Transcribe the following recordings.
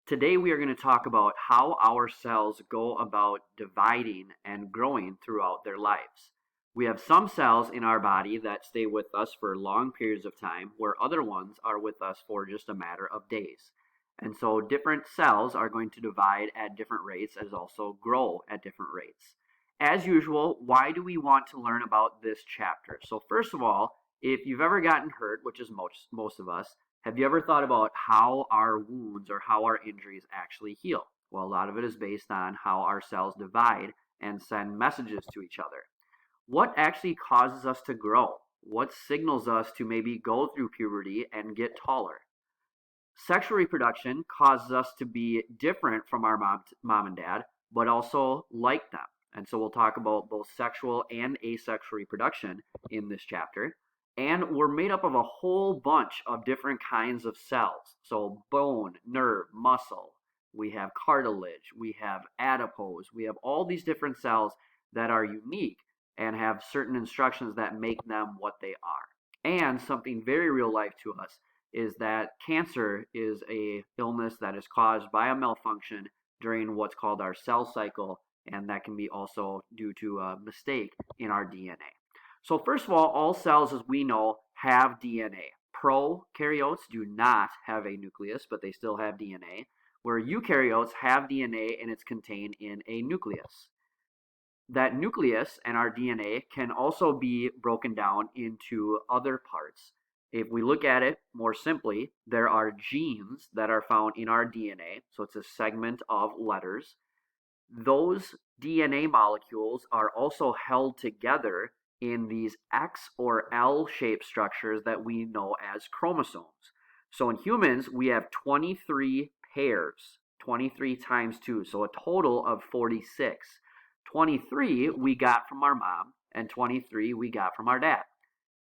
Today we are going to talk about how our cells go about dividing and growing throughout their lives. We have some cells in our body that stay with us for long periods of time, where other ones are with us for just a matter of days. And so different cells are going to divide at different rates as also grow at different rates. As usual, why do we want to learn about this chapter? So first of all, if you've ever gotten hurt, which is most of us, have you ever thought about how our wounds or how our injuries actually heal? Well, a lot of it is based on how our cells divide and send messages to each other. What actually causes us to grow? What signals us to maybe go through puberty and get taller? Sexual reproduction causes us to be different from our mom and dad, but also like them. And so we'll talk about both sexual and asexual reproduction in this chapter. And we're made up of a whole bunch of different kinds of cells. So bone, nerve, muscle, we have cartilage, we have adipose, we have all these different cells that are unique and have certain instructions that make them what they are. And something very real life to us is that cancer is a illness that is caused by a malfunction during what's called our cell cycle, and that can be also due to a mistake in our DNA. So first of all cells, as we know, have DNA. Prokaryotes do not have a nucleus, but they still have DNA, where eukaryotes have DNA and it's contained in a nucleus. That nucleus and our DNA can also be broken down into other parts. If we look at it more simply, there are genes that are found in our DNA, so it's a segment of letters. Those DNA molecules are also held together in these X or L-shaped structures that we know as chromosomes. So in humans, we have 23 pairs, 23 times 2, so a total of 46. 23 we got from our mom, and 23 we got from our dad.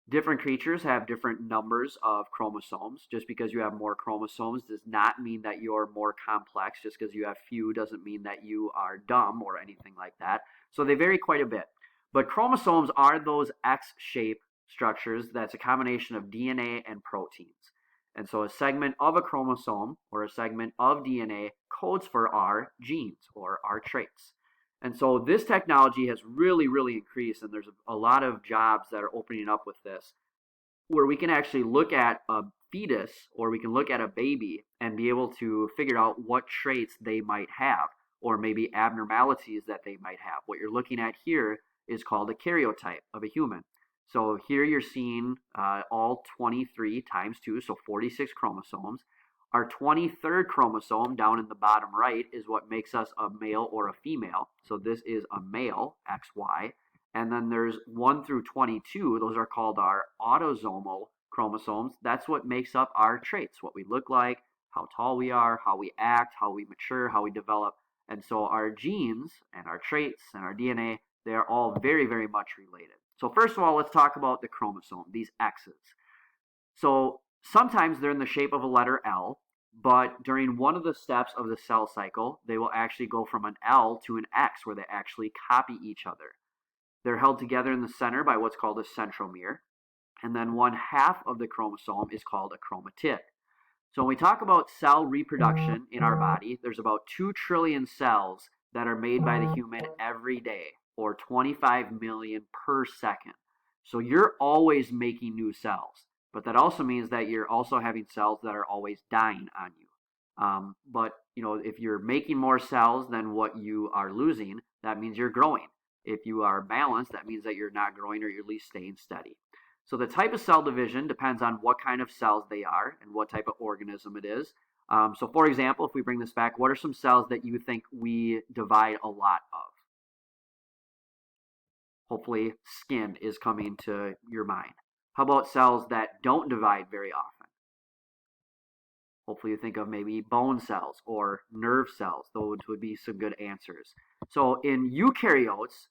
Different creatures have different numbers of chromosomes. Just because you have more chromosomes does not mean that you're more complex. Just because you have few doesn't mean that you are dumb or anything like that. So they vary quite a bit. But chromosomes are those X-shaped structures that's a combination of DNA and proteins. And so a segment of a chromosome or a segment of DNA codes for our genes or our traits. And so this technology has really, really increased, and there's a lot of jobs that are opening up with this, where we can actually look at a fetus or we can look at a baby and be able to figure out what traits they might have, or maybe abnormalities that they might have. What you're looking at here is called a karyotype of a human. So here you're seeing all 23 times 2, so 46 chromosomes. Our 23rd chromosome down in the bottom right is what makes us a male or a female. So this is a male, XY. And then there's 1 through 22. Those are called our autosomal chromosomes. That's what makes up our traits, what we look like, how tall we are, how we act, how we mature, how we develop. And so our genes and our traits and our DNA, they are all very, very much related. So first of all, let's talk about the chromosome, these X's. So sometimes they're in the shape of a letter L, but during one of the steps of the cell cycle, they will actually go from an L to an X, where they actually copy each other. They're held together in the center by what's called a centromere, and then one half of the chromosome is called a chromatid. So when we talk about cell reproduction in our body, there's about 2 trillion cells that are made by the human every day, or 25 million per second. So you're always making new cells. But that also means that you're also having cells that are always dying on you. But if you're making more cells than what you are losing, that means you're growing. If you are balanced, that means that you're not growing or you're at least staying steady. So the type of cell division depends on what kind of cells they are and what type of organism it is. So for example, if we bring this back, what are some cells that you think we divide a lot of? Hopefully skin is coming to your mind. How about cells that don't divide very often? Hopefully you think of maybe bone cells or nerve cells. Those would be some good answers. So in eukaryotes,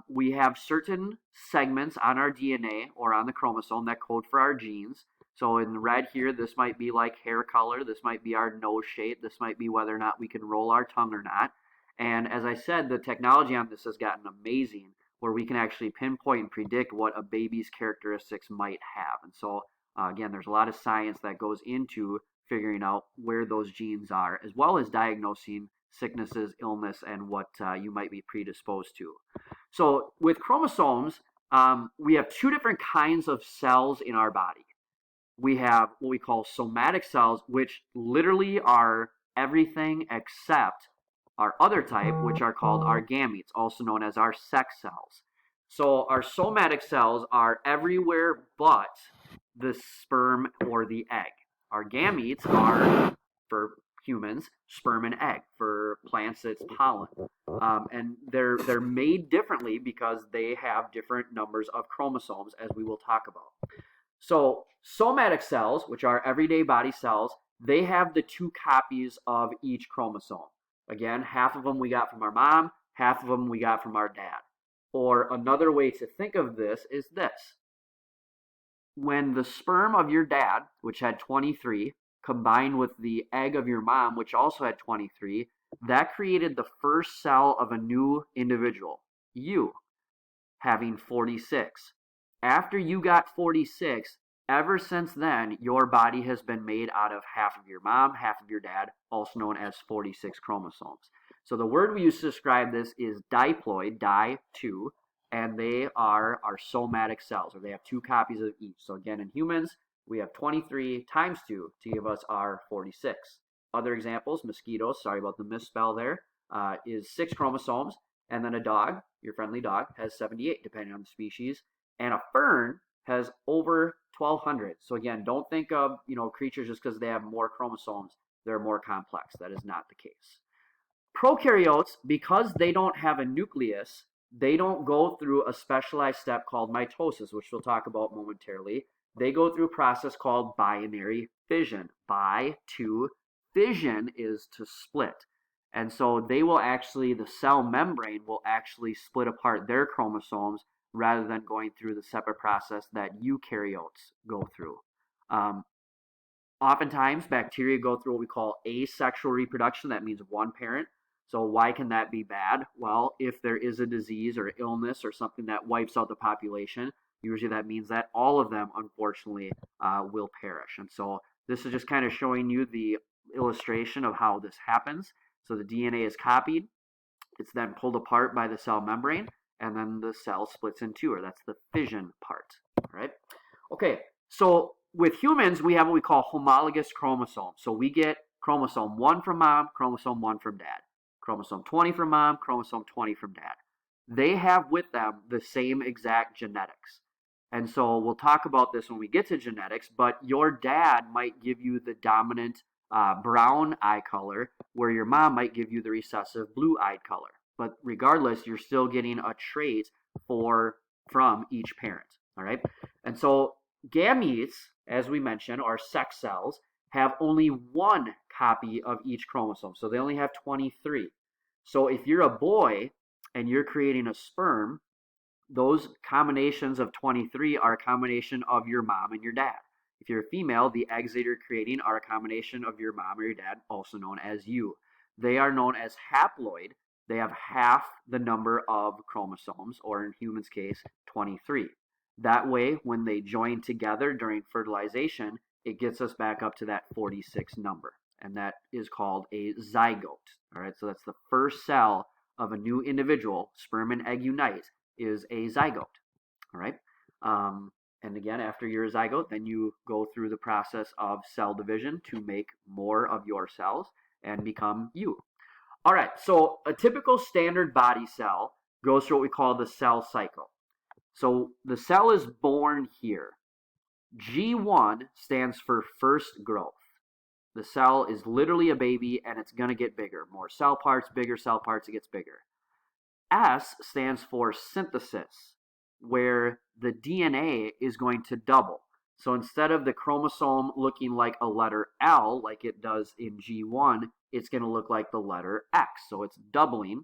we have certain segments on our DNA or on the chromosome that code for our genes. So in red here, this might be like hair color. This might be our nose shape. This might be whether or not we can roll our tongue or not. And as I said, the technology on this has gotten amazing, where we can actually pinpoint and predict what a baby's characteristics might have. And so, again, there's a lot of science that goes into figuring out where those genes are, as well as diagnosing sicknesses, illness, and what you might be predisposed to. So with chromosomes, we have two different kinds of cells in our body. We have what we call somatic cells, which literally are everything except our other type, which are called our gametes, also known as our sex cells. So our somatic cells are everywhere but the sperm or the egg. Our gametes are, for humans, sperm and egg. For plants, it's pollen. And they're made differently because they have different numbers of chromosomes, as we will talk about. So somatic cells, which are everyday body cells, they have the two copies of each chromosome. Again, half of them we got from our mom, half of them we got from our dad. Or another way to think of this is this. When the sperm of your dad, which had 23, combined with the egg of your mom, which also had 23, that created the first cell of a new individual, you, having 46. After you got 46, ever since then, your body has been made out of half of your mom, half of your dad, also known as 46 chromosomes. So the word we use to describe this is diploid, di-2, and they are our somatic cells, or they have two copies of each. So again, in humans, we have 23 times 2 to give us our 46. Other examples, mosquitoes, sorry about the misspell there, is 6 chromosomes, and then a dog, your friendly dog, has 78, depending on the species, and a fern has over 1,200. So again, don't think of creatures just because they have more chromosomes, they're more complex. That is not the case. Prokaryotes, because they don't have a nucleus, they don't go through a specialized step called mitosis, which we'll talk about momentarily. They go through a process called binary fission. To fission is to split. And so they will actually, the cell membrane will actually split apart their chromosomes rather than going through the separate process that eukaryotes go through. Oftentimes, bacteria go through what we call asexual reproduction. That means one parent. So why can that be bad? Well, if there is a disease or illness or something that wipes out the population, usually that means that all of them, unfortunately, will perish. And so this is just kind of showing you the illustration of how this happens. So the DNA is copied. It's then pulled apart by the cell membrane, and then the cell splits in two, or that's the fission part. All right? Okay, so with humans, we have what we call homologous chromosomes. So we get chromosome 1 from mom, chromosome 1 from dad. Chromosome 20 from mom, chromosome 20 from dad. They have with them the same exact genetics. And so we'll talk about this when we get to genetics, but your dad might give you the dominant brown eye color, where your mom might give you the recessive blue-eyed color. But regardless, you're still getting a trait from each parent. All right? And so gametes, as we mentioned, or sex cells, have only one copy of each chromosome. So they only have 23. So if you're a boy and you're creating a sperm, those combinations of 23 are a combination of your mom and your dad. If you're a female, the eggs that you're creating are a combination of your mom or your dad, also known as you. They are known as haploid. They have half the number of chromosomes, or in humans' case, 23. That way, when they join together during fertilization, it gets us back up to that 46 number, and that is called a zygote. All right, so that's the first cell of a new individual. Sperm and egg unite is a zygote. All right, and again, after you're a zygote, then you go through the process of cell division to make more of your cells and become you. All right, so a typical standard body cell goes through what we call the cell cycle. So the cell is born here. G1 stands for first growth. The cell is literally a baby, and it's going to get bigger. More cell parts, bigger cell parts, it gets bigger. S stands for synthesis, where the DNA is going to double. So instead of the chromosome looking like a letter L, like it does in G1, it's going to look like the letter X. So it's doubling.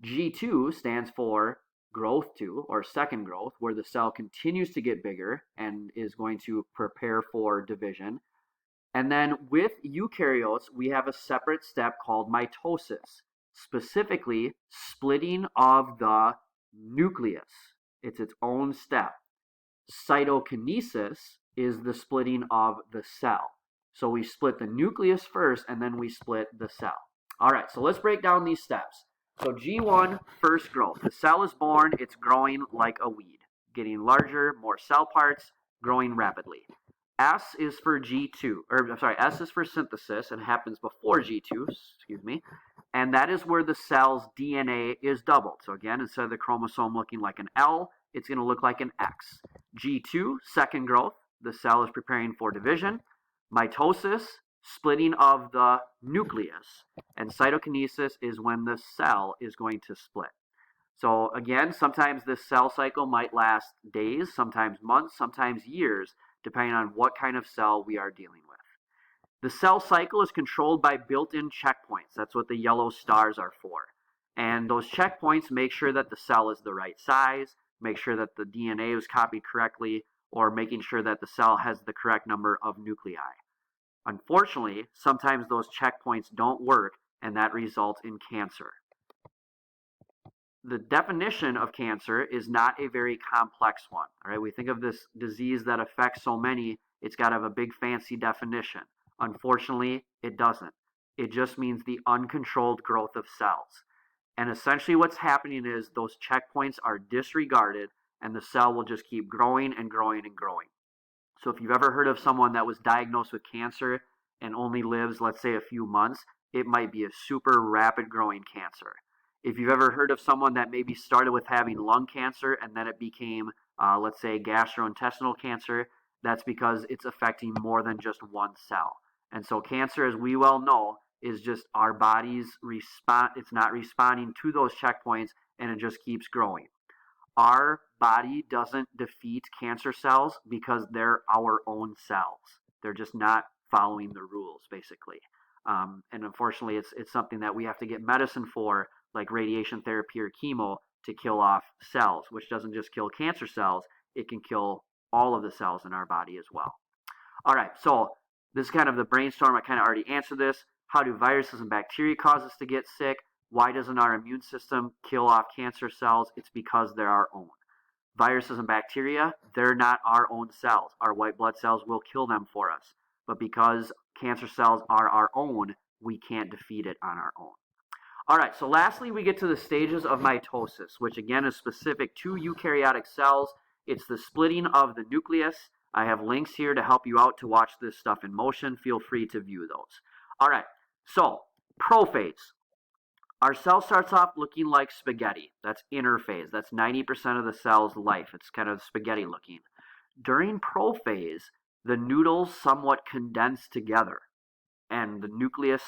G2 stands for growth 2, or second growth, where the cell continues to get bigger and is going to prepare for division. And then with eukaryotes, we have a separate step called mitosis, specifically splitting of the nucleus. It's its own step. Cytokinesis is the splitting of the cell. So we split the nucleus first, and then we split the cell. All right, so let's break down these steps. So G1, first growth. The cell is born, it's growing like a weed, getting larger, more cell parts, growing rapidly. S is for G2, or I'm sorry, S is for synthesis, and happens before G2, excuse me, and that is where the cell's DNA is doubled. So again, instead of the chromosome looking like an L, it's going to look like an X. G2, second growth, the cell is preparing for division. Mitosis, splitting of the nucleus, and cytokinesis is when the cell is going to split. So again, sometimes this cell cycle might last days, sometimes months, sometimes years, depending on what kind of cell we are dealing with. The cell cycle is controlled by built-in checkpoints. That's what the yellow stars are for. And those checkpoints make sure that the cell is the right size, make sure that the DNA is copied correctly, or making sure that the cell has the correct number of nuclei. Unfortunately, sometimes those checkpoints don't work, and that results in cancer. The definition of cancer is not a very complex one. All right, we think of this disease that affects so many, it's got to have a big fancy definition. Unfortunately, it doesn't. It just means the uncontrolled growth of cells. And essentially what's happening is those checkpoints are disregarded, and the cell will just keep growing and growing and growing. So if you've ever heard of someone that was diagnosed with cancer and only lives, let's say, a few months, it might be a super rapid growing cancer. If you've ever heard of someone that maybe started with having lung cancer and then it became, let's say, gastrointestinal cancer, that's because it's affecting more than just one cell. And so cancer, as we well know, is just our body's response. It's not responding to those checkpoints, and it just keeps growing. Our body doesn't defeat cancer cells because they're our own cells. They're just not following the rules, basically. And unfortunately, it's something that we have to get medicine for, like radiation therapy or chemo, to kill off cells, which doesn't just kill cancer cells, it can kill all of the cells in our body as well. All right, so this is kind of the brainstorm. I kind of already answered this. How do viruses and bacteria cause us to get sick? Why doesn't our immune system kill off cancer cells? It's because they're our own. Viruses and bacteria, they're not our own cells. Our white blood cells will kill them for us. But because cancer cells are our own, we can't defeat it on our own. All right, so lastly, we get to the stages of mitosis, which again is specific to eukaryotic cells. It's the splitting of the nucleus. I have links here to help you out to watch this stuff in motion. Feel free to view those. All right, so prophase. Our cell starts off looking like spaghetti. That's interphase. That's 90% of the cell's life. It's kind of spaghetti looking. During prophase, the noodles somewhat condense together, and the nucleus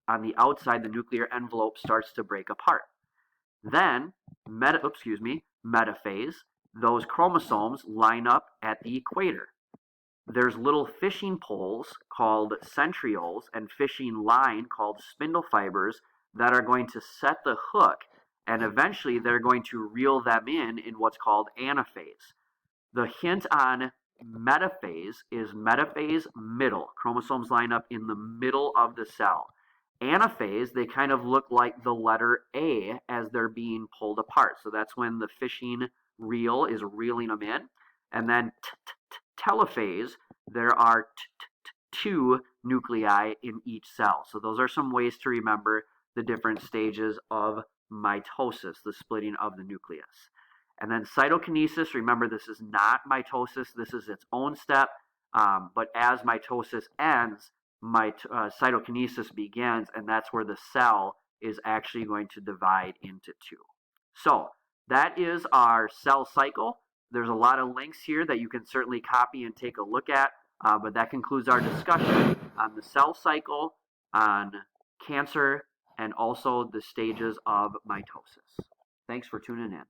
on the outside, the nuclear envelope, starts to break apart. Then, metaphase, those chromosomes line up at the equator. There's little fishing poles called centrioles and fishing line called spindle fibers that are going to set the hook, and eventually they're going to reel them in what's called anaphase. The hint on metaphase is metaphase middle. Chromosomes line up in the middle of the cell. Anaphase, they kind of look like the letter A as they're being pulled apart. So that's when the fishing reel is reeling them in. And then telophase, there are two nuclei in each cell. So those are some ways to remember the different stages of mitosis, the splitting of the nucleus. And then cytokinesis, remember this is not mitosis, this is its own step, but as mitosis ends, cytokinesis begins, and that's where the cell is actually going to divide into two. So that is our cell cycle. There's a lot of links here that you can certainly copy and take a look at, but that concludes our discussion on the cell cycle, on cancer, and also the stages of mitosis. Thanks for tuning in.